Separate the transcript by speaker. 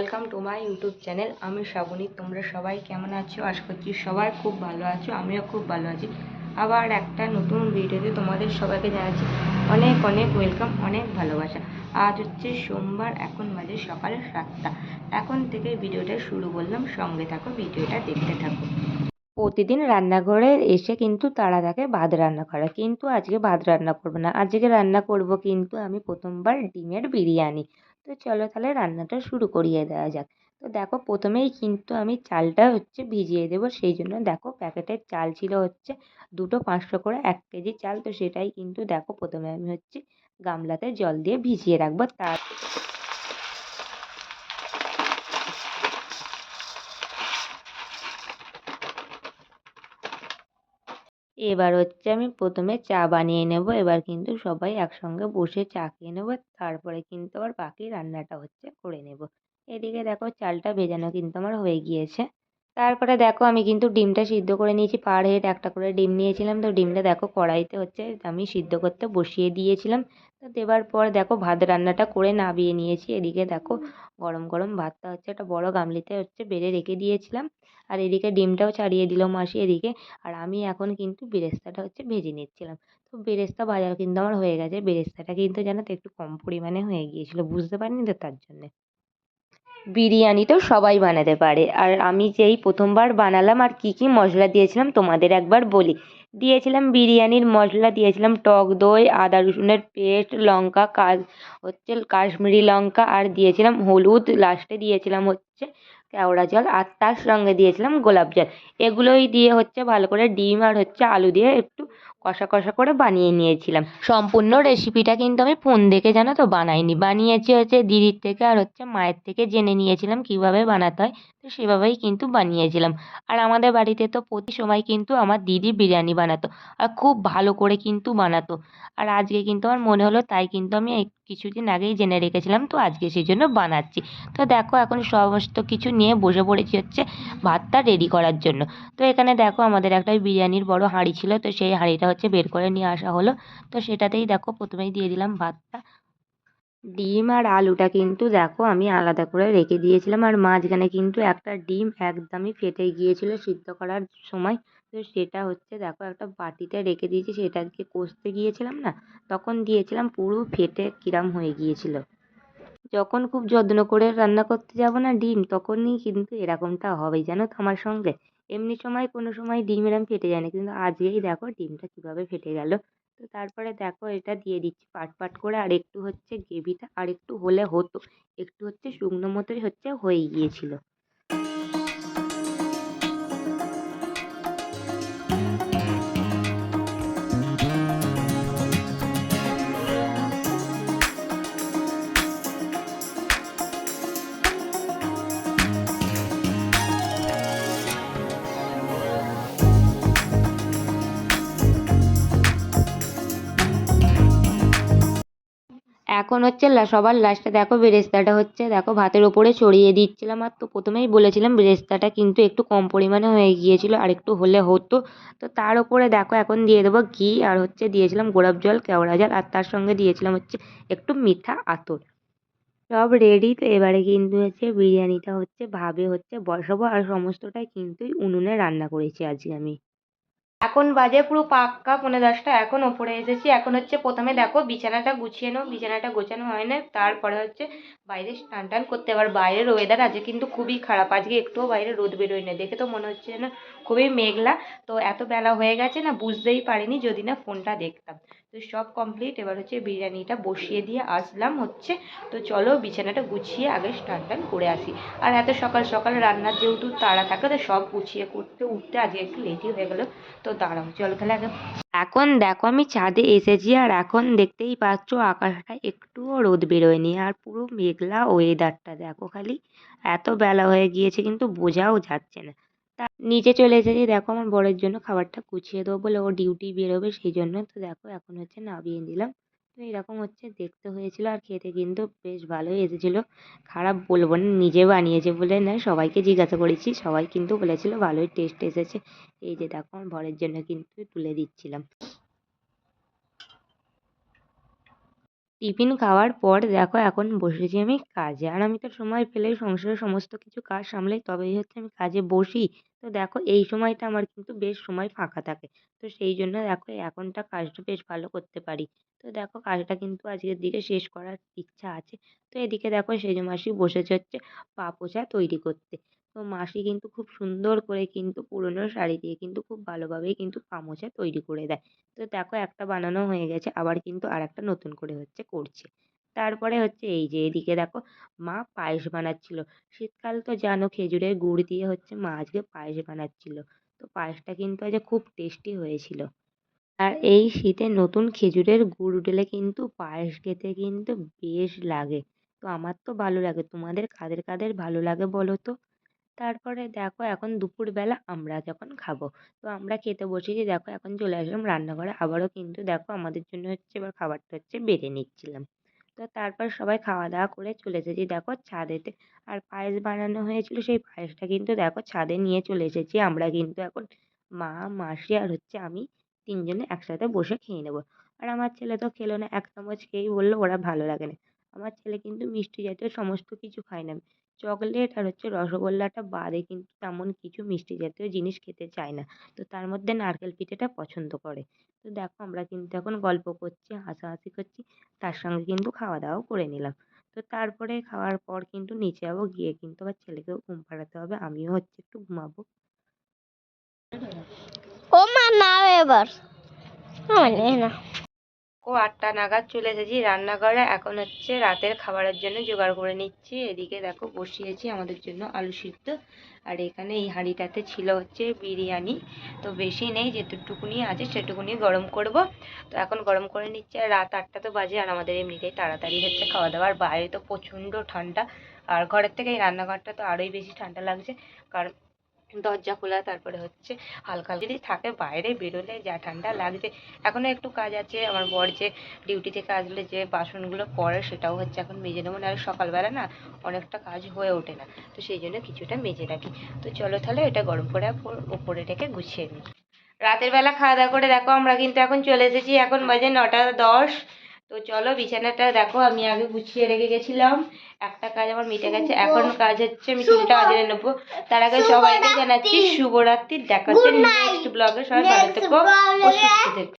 Speaker 1: Welcome to my YouTube channel. আমি শ্রাবণী। তোমরা সবাই কেমন আছো? আশা করছি সবাই খুব ভালো আছো, আমিও খুব ভালো আছি। আবার একটা নতুন ভিডিওতে তোমাদের সবাইকে জানাচ্ছি অনেক অনেক ওয়েলকাম, অনেক ভালোবাসা। আজ হচ্ছে সোমবার, এখন বাজে সকাল 7টা। এখন থেকে ভিডিওটা শুরু করলাম, সঙ্গে থাকো, ভিডিওটা দেখতে থাকো। প্রতিদিন রান্নাঘরে এসে কিন্তু তাড়া থাকে ভাত রান্না করা, কিন্তু আজকে ভাত রান্না করবো না, আজকে রান্না করব কিন্তু আমি প্রথমবার ডিমের বিরিয়ানি। তো চলো তাহলে রান্নাটা শুরু করিয়ে দেওয়া যাক। তো দেখো, প্রথমেই কিন্তু আমি চালটা ভিজিয়ে দেবো। সেই জন্য দেখো, প্যাকেটের চাল ছিল দুটো 500 করে, 1 কেজি চাল। তো সেটাই কিন্তু দেখো প্রথমে আমি গামলাতে জল দিয়ে ভিজিয়ে রাখবো। এবার আমি প্রথমে চা বানিয়ে নেব। এবার কিন্তু সবাই একসঙ্গে বসে চা খেয়ে নেবো, তারপরে কিন্তু আবার বাকি রান্নাটা করে নেব। এদিকে দেখো, চালটা ভেজানো কিন্তু আমার হয়ে গিয়েছে। তারপরে দেখো, আমি কিন্তু ডিমটা সিদ্ধ করে নিয়েছি। পার হেড একটা করে ডিম নিয়েছিলাম। তো ডিমটা দেখো কড়াইতে আমি সিদ্ধ করতে বসিয়ে দিয়েছিলাম। তো দেবার পর দেখো, ভাত রান্নাটা করে নামিয়ে নিয়েছি। এদিকে দেখো, গরম গরম ভাতটা একটা বড় গামলিতে বেড়ে রেখে দিয়েছিলাম। আর এদিকে ডিমটাও ছাড়িয়ে দিল মাসি এদিকে। আর আমি এখন কিন্তু বেরেস্তাটা ভেজে নিচ্ছিলাম। তো বেরেস্তা ভাজা কিন্তু আমার হয়ে গেছে। বেরেস্তাটা কিন্তু জানো তো একটু কম পরিমাণে হয়ে গিয়েছিল, বুঝতে পারিনি তো, তার জন্যে। বিরিয়ানি তো সবাই বানাতে পারে, আর আমি যেই প্রথমবার বানালাম আর কি কি মশলা দিয়েছিলাম তোমাদের একবার বলি। দিয়েছিলাম বিরিয়ানির মশলা, দিয়েছিলাম টক দই, আদা রসুনের পেস্ট, লঙ্কা, কাশ্মীরি লঙ্কা, আর দিয়েছিলাম হলুদ। লাস্টে দিয়েছিলাম কেওড়া জল, আর তার সঙ্গে দিয়েছিলাম গোলাপ জল। এগুলোই দিয়ে ভালো করে ডিম আর আলু দিয়ে একটু কষা কষা করে বানিয়ে নিয়েছিলাম। সম্পূর্ণ রেসিপিটা কিন্তু আমি ফোন দেখে জানো তো বানাইনি, বানিয়েছি দিদির থেকে আর মায়ের থেকে জেনে নিয়েছিলাম কিভাবে বানাতে হয়। তো সেভাবেই কিন্তু বানিয়েছিলাম। আর আমাদের বাড়িতে তো প্রতি সময় কিন্তু আমার দিদি বিরিয়ানি বানাতো, আর খুব ভালো করে কিন্তু বানাতো। আর আজকে কিন্তু আমার মনে হলো, তাই কিন্তু আমি এই কিছুদিন আগেই জেনে রেখেছিলাম, তো আজকে সেই জন্য বানাচ্ছি। তো দেখো, এখন সমস্ত কিছু নিয়ে বসে পড়েছি ভাতটা রেডি করার জন্য। তো এখানে দেখো, আমাদের একটা বিরিয়ানির বড় হাঁড়ি ছিল, তো সেই হাঁড়িটা বের করে নিয়ে আসা হলো। তো সেটাতেই দেখো প্রথমেই দিয়ে দিলাম ভাতটা। ডিম আর আলুটা কিন্তু দেখো আমি আলাদা করে রেখে দিয়েছিলাম, আর মাঝখানে কিন্তু একটা ডিম একদমই ফেটে গিয়েছিল সিদ্ধ করার সময়। তো সেটা দেখো একটা বাটিতে রেখে দিয়েছি, সেটাকে কষতে গিয়েছিলাম না, তখন দিয়েছিলাম, পুরো ফেটে কিরাম হয়ে গিয়েছিল। যখন খুব যত্ন করে রান্না করতে যাব না ডিম, তখনই কিন্তু এরকমটা হবেই, জানো তো আমার সঙ্গে। এমনি সময় কোনো সময় ডিম এরম ফেটে যায় না, কিন্তু আজকেই দেখো ডিমটা কিভাবে ফেটে গেল। তো তারপরে দেখো, এটা দিয়ে দিচ্ছি পাট পাট করে। আর একটু গ্রেভিটা আর একটু হলে হতো, একটু শুকনো মতোই হয়ে গিয়েছিল। এখন সবার লাস্টে দেখো, বেরেস্তাটা দেখো ভাতের ওপরে ছড়িয়ে দিচ্ছিলাম। আর তো প্রথমেই বলেছিলাম বেরেস্তাটা কিন্তু একটু কম পরিমাণে হয়ে গিয়েছিল, আর একটু হলে হতো। তো তার ওপরে দেখো এখন দিয়ে দেবো ঘি, আর দিয়েছিলাম গোলাপ জল, কেওড়া জল, আর তার সঙ্গে দিয়েছিলাম একটু মিঠা আতর। সব রেডি। তো এবারে কিন্তু বিরিয়ানিটা ভাবে বসাবো। আর সমস্তটাই কিন্তু উনুনে রান্না করেছি আজকে আমি। এখন বাজে পুরো পাক্কা 9:30। এখন ওপরে এসেছি। এখন প্রথমে দেখো বিছানাটা গুছিয়ে নেবো। বিছানাটা গোছানো হয় না, তারপরে বাইরে স্নান টান করতে। আবার বাইরের ওয়েদার আজকে কিন্তু খুবই খারাপ, আজকে একটুও বাইরে রোদ বেরোয় না, দেখে তো মনে হচ্ছে যেন খুবই মেঘলা। তো এত বেলা হয়ে গেছে না, বুঝতেই পারিনি যদি না ফোনটা দেখতাম। তো সব কমপ্লিট। এবার বিরিয়ানিটা বসিয়ে দিয়ে আসলাম। তো চলো বিছানাটা গুছিয়ে আগে স্নান টান করে আসি। আর এত সকাল সকাল রান্নার যেহেতু তাড়া থাকে, তো সব গুছিয়ে করতে উঠতে আজকে একটু লেটই হয়ে গেলো। তো দাঁড়াও, চলো তাহলে আগে। এখন দেখো আমি ছাদে এসেছি, আর এখন দেখতেই পাচ্ছ আকাশটা একটুও রোদ বেরোয়নি, আর পুরো মেঘলা ওয়েদারটা দেখো খালি। এত বেলা হয়ে গিয়েছে কিন্তু বোঝাও যাচ্ছে না। তা নিচে চলে এসেছি, দেখো আমার বরের জন্য খাবারটা গুছিয়ে দেবো বলে, ও ডিউটি বেরোবে সেই জন্য। তো দেখো এখন নামিয়ে দিলাম। তো এরকম দেখতে হয়েছিল, আর খেতে কিন্তু বেশ ভালোই এসেছিলো। খারাপ বলবো না, নিজে বানিয়েছে বলে না, সবাইকে জিজ্ঞাসা করেছি, সবাই কিন্তু বলেছিল ভালোই টেস্ট এসেছে। এই যে দেখো, আমার বরের জন্য কিন্তু তুলে দিচ্ছিলাম। টিফিন খাওয়ার পর দেখো এখন বসেছি আমি কাজে। আর আমি তো সময় পেলেই সংসারের সমস্ত কিছু কাজ সামলাই তবেই হচ্ছে আমি কাজে বসি। তো দেখো এই সময়টা আমার কিন্তু বেশ সময় ফাঁকা থাকে। তো সেই জন্য দেখো এখনটা কাজটা বেশ ভালো করতে পারি। তো দেখো কাজটা কিন্তু আজকের দিকে শেষ করার ইচ্ছা আছে। তো এদিকে দেখো সেজ মাসি বসেছে হচ্ছে পা পোছা তৈরি করতে। তো মাসি কিন্তু খুব সুন্দর করে কিন্তু পুরনো শাড়ি দিয়ে কিন্তু খুব ভালোভাবেই কিন্তু পা মোছা তৈরি করে দেয়। তো দেখো একটা বানানো হয়ে গেছে আবার কিন্তু আরেকটা নতুন করে হচ্ছে করছে। তারপরে হচ্ছে এই যে এদিকে দেখো মা পায়েস বানাচ্ছিল। শীতকাল তো জানো খেজুরের গুড় দিয়ে হচ্ছে মা আজকে পায়েস বানাচ্ছিল। তো পায়েসটা কিন্তু আজ খুব টেস্টি হয়েছিল। আর এই শীতে নতুন খেজুরের গুড় দিলে কিন্তু পায়েস খেতে কিন্তু বেশ লাগে। তো আমার তো ভালো লাগে। তোমাদের কাদের কাদের ভালো লাগে বলো তো? তারপরে দেখো এখন দুপুরবেলা আমরা যখন খাবো, তো আমরা খেতে বসেছি দেখো এখন চলে আসলাম রান্নাঘরে। আবারও কিন্তু দেখো আমাদের জন্য হচ্ছে এবার খাবারটা হচ্ছে বেড়ে নিচ্ছিলাম। তো তারপর সবাই খাওয়া-দাওয়া করে চলে এসেছি দেখো ছাদেতে। আর পায়েস বানানো হয়েছিল সেই পায়েসটা কিন্তু দেখো ছাদে নিয়ে চলে এসেছি। আমরা কিন্তু এখন মা, মাসি আর হচ্ছে আমি ৩ জনে একসাথে বসে খেয়ে নেবো। আর আমার ছেলে তো খেলো না। ১ চামচ খেয়েই বলল ওরা ভালো লাগে না। আমার ছেলে কিন্তু মিষ্টি জাতীয় সমস্ত কিছু খায় না। চকোলেট আর হচ্ছে রসগোল্লাটা বাদে কিন্তু তেমন কিছু মিষ্টি জাতীয় জিনিস খেতে চায় না। তো তার মধ্যে নারকেল পিঠেটা পছন্দ করে। তো দেখো আমরা কিন্তু এখন গল্প করছি, হাসাহাসি করছি। তার সঙ্গে কিন্তু খাওয়া-দাওয়াও করে নিলাম। তো তারপরে খাওয়ার পর কিন্তু নিচে যাবো, গিয়ে কিন্তু আবার ছেলেকেও ঘুম পাড়াতে হবে। আমিও হচ্ছে একটু ঘুমাবো।
Speaker 2: ও মা নাও এবার না।
Speaker 1: ৮টা নাগাদ চলে এসেছি রান্নাঘরে। এখন হচ্ছে রাতের খাবারের জন্য জোগাড় করে নিচ্ছি। এদিকে দেখো বসিয়েছি আমাদের জন্য আলু সিদ্ধ। আর এখানে এই হাঁড়িটাতে ছিল হচ্ছে বিরিয়ানি। তো বেশি নেই, যেটুকুনি আছে সেটুকুনি গরম করব। তো এখন গরম করে নিচ্ছি। আর রাত ৮টা তো বাজে, আর আমাদের এমনিতেই তাড়াতাড়ি হচ্ছে খাওয়া দাওয়া। আর বাইরে তো প্রচণ্ড ঠান্ডা। আর ঘরের থেকে এই রান্নাঘরটা তো আরোই বেশি ঠান্ডা লাগছে, কারণ দরজা খোলা। তারপরে হচ্ছে হালকা হালকা যদি থাকে, বাইরে বেরোলে যা ঠান্ডা লাগছে। এখনও একটু কাজ আছে। আমার বর যে ডিউটি থেকে আসলে যে বাসনগুলো পড়ে সেটাও হচ্ছে এখন মেজে নেবো। নাহলে সকালবেলা না অনেকটা কাজ হয়ে ওঠে না। তো সেই জন্য কিছুটা মেজে রাখি। তো চলো তাহলে এটা গরম করে উপরে রেখে গুছিয়ে নিই। রাতের বেলা খাওয়া দাওয়া করে দেখো আমরা কিন্তু এখন চলে এসেছি। এখন বাজে ৯টা ১০। তো চলো বিছানাটা দেখো আমি আগে গুছিয়ে রেখে গেছিলাম। একটা কাজ আমার মিটে গেছে। এখন কাজ হচ্ছে আমি চুলটা আজরে নেবো। তার আগে সবাইকে জানাচ্ছি শুভরাত্রি। দেখা হচ্ছে নেক্সট ব্লগে। সবাই ভালো থেকো ও সুস্থ থেকো।